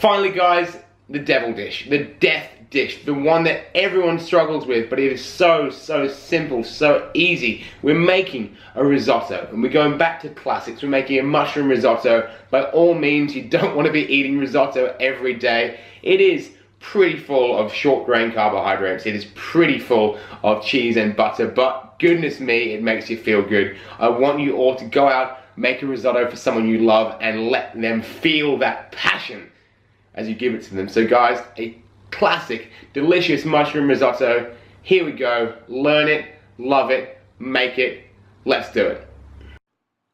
Finally, guys, the devil dish, the death dish, the one that everyone struggles with, but it is so simple, so easy. We're making a risotto, and we're going back to classics. We're making a mushroom risotto. By all means, you don't want to be eating risotto every day. It is pretty full of short grain carbohydrates. It is pretty full of cheese and butter, but goodness me, it makes you feel good. I want you all to go out, make a risotto for someone you love, and let them feel that passion as you give it to them. So guys, a classic, delicious mushroom risotto. Here we go. Learn it, love it, make it. Let's do it.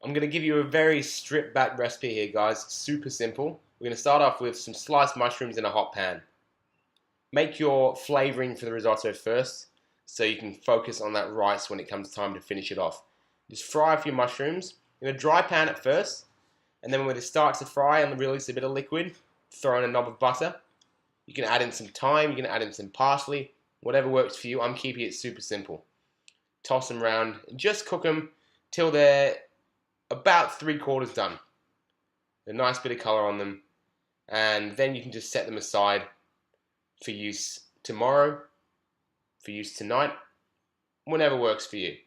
I'm going to give you a very stripped back recipe here, guys. Super simple. We're going to start off with some sliced mushrooms in a hot pan. Make your flavoring for the risotto first, so you can focus on that rice when it comes time to finish it off. Just fry off your mushrooms in a dry pan at first, and then when it starts to fry and release a bit of liquid, throw in a knob of butter. You can add in some thyme, you can add in some parsley, whatever works for you. I'm keeping it super simple. Toss them around, just cook them till they're about 3/4 done. A nice bit of color on them, and then you can just set them aside for use tomorrow, for use tonight, whenever works for you.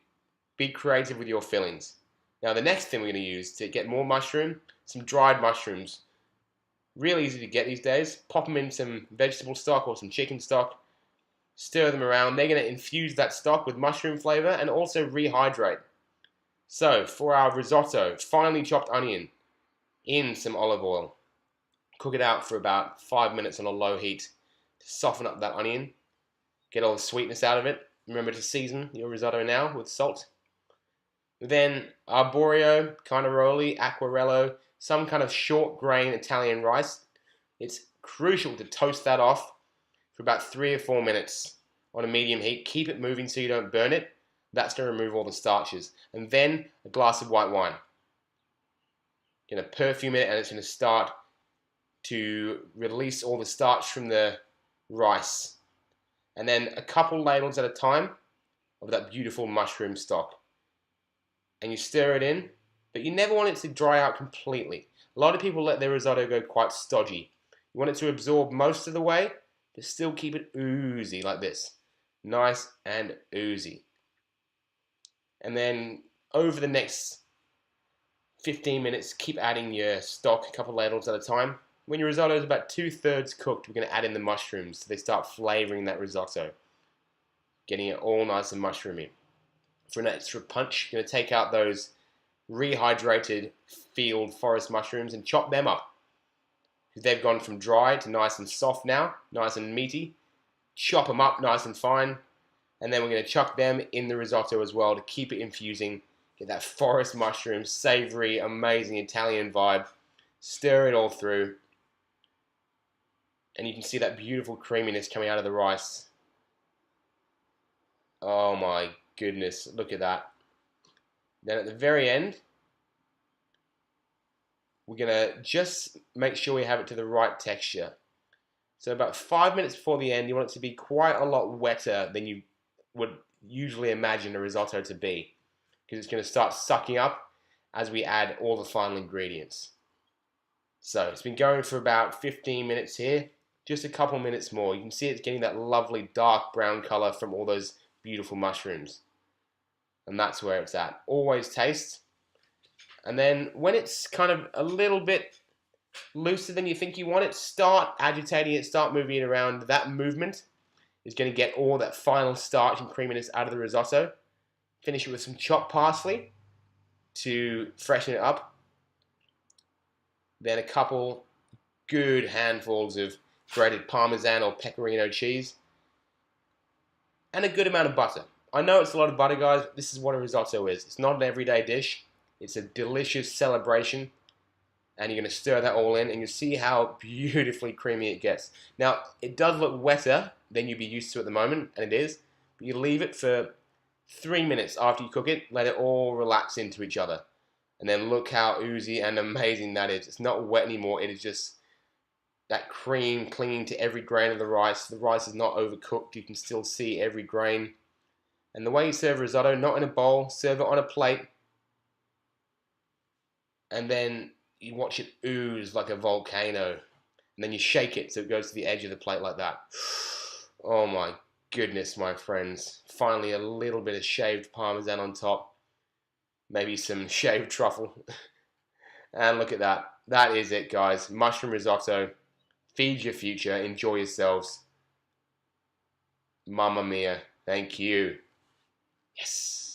Be creative with your fillings. Now the next thing we're going to use to get more mushroom, some dried mushrooms. Really easy to get these days. Pop them in some vegetable stock or some chicken stock. Stir them around. They're going to infuse that stock with mushroom flavor and also rehydrate. So for our risotto, finely chopped onion in some olive oil. Cook it out for about 5 minutes on a low heat to soften up that onion. Get all the sweetness out of it. Remember to season your risotto now with salt. Then arborio, carnaroli, acquarello, some kind of short grain Italian rice. It's crucial to toast that off for about 3 or 4 minutes on a medium heat. Keep it moving so you don't burn it. That's going to remove all the starches. And then a glass of white wine. Going to perfume it, and it's going to start to release all the starch from the rice. And then a couple ladles at a time of that beautiful mushroom stock. And you stir it in, but you never want it to dry out completely. A lot of people let their risotto go quite stodgy. You want it to absorb most of the way, but still keep it oozy like this. Nice and oozy. And then over the next 15 minutes, keep adding your stock a couple ladles at a time. When your risotto is about 2/3 cooked, we're going to add in the mushrooms so they start flavoring that risotto. Getting it all nice and mushroomy. For an extra punch, you're going to take out those rehydrated field forest mushrooms and chop them up. They've gone from dry to nice and soft now, nice and meaty. Chop them up nice and fine, and then we're going to chuck them in the risotto as well to keep it infusing. Get that forest mushroom, savory, amazing Italian vibe. Stir it all through, and you can see that beautiful creaminess coming out of the rice. Oh my goodness, look at that. Then at the very end, we're going to just make sure we have it to the right texture. So about 5 minutes before the end, you want it to be quite a lot wetter than you would usually imagine a risotto to be, because it's going to start sucking up as we add all the final ingredients. So it's been going for about 15 minutes here, just a couple minutes more. You can see it's getting that lovely dark brown color from all those beautiful mushrooms. And that's where it's at. Always taste. And then when it's kind of a little bit looser than you think you want it, start agitating it, start moving it around. That movement is going to get all that final starch and creaminess out of the risotto. Finish it with some chopped parsley to freshen it up. Then a couple good handfuls of grated Parmesan or Pecorino cheese. And a good amount of butter. I know it's a lot of butter, guys, but this is what a risotto is. It's not an everyday dish. It's a delicious celebration. And you're going to stir that all in, and you'll see how beautifully creamy it gets. Now, it does look wetter than you'd be used to at the moment, and it is. But you leave it for 3 minutes after you cook it. Let it all relax into each other. And then look how oozy and amazing that is. It's not wet anymore. It is just that cream clinging to every grain of the rice. The rice is not overcooked. You can still see every grain. And the way you serve risotto, not in a bowl, serve it on a plate. And then you watch it ooze like a volcano. And then you shake it so it goes to the edge of the plate like that. Oh my goodness, my friends. Finally a little bit of shaved parmesan on top. Maybe some shaved truffle. And look at that. That is it, guys. Mushroom risotto. Feed your future. Enjoy yourselves. Mamma mia. Thank you. Yes.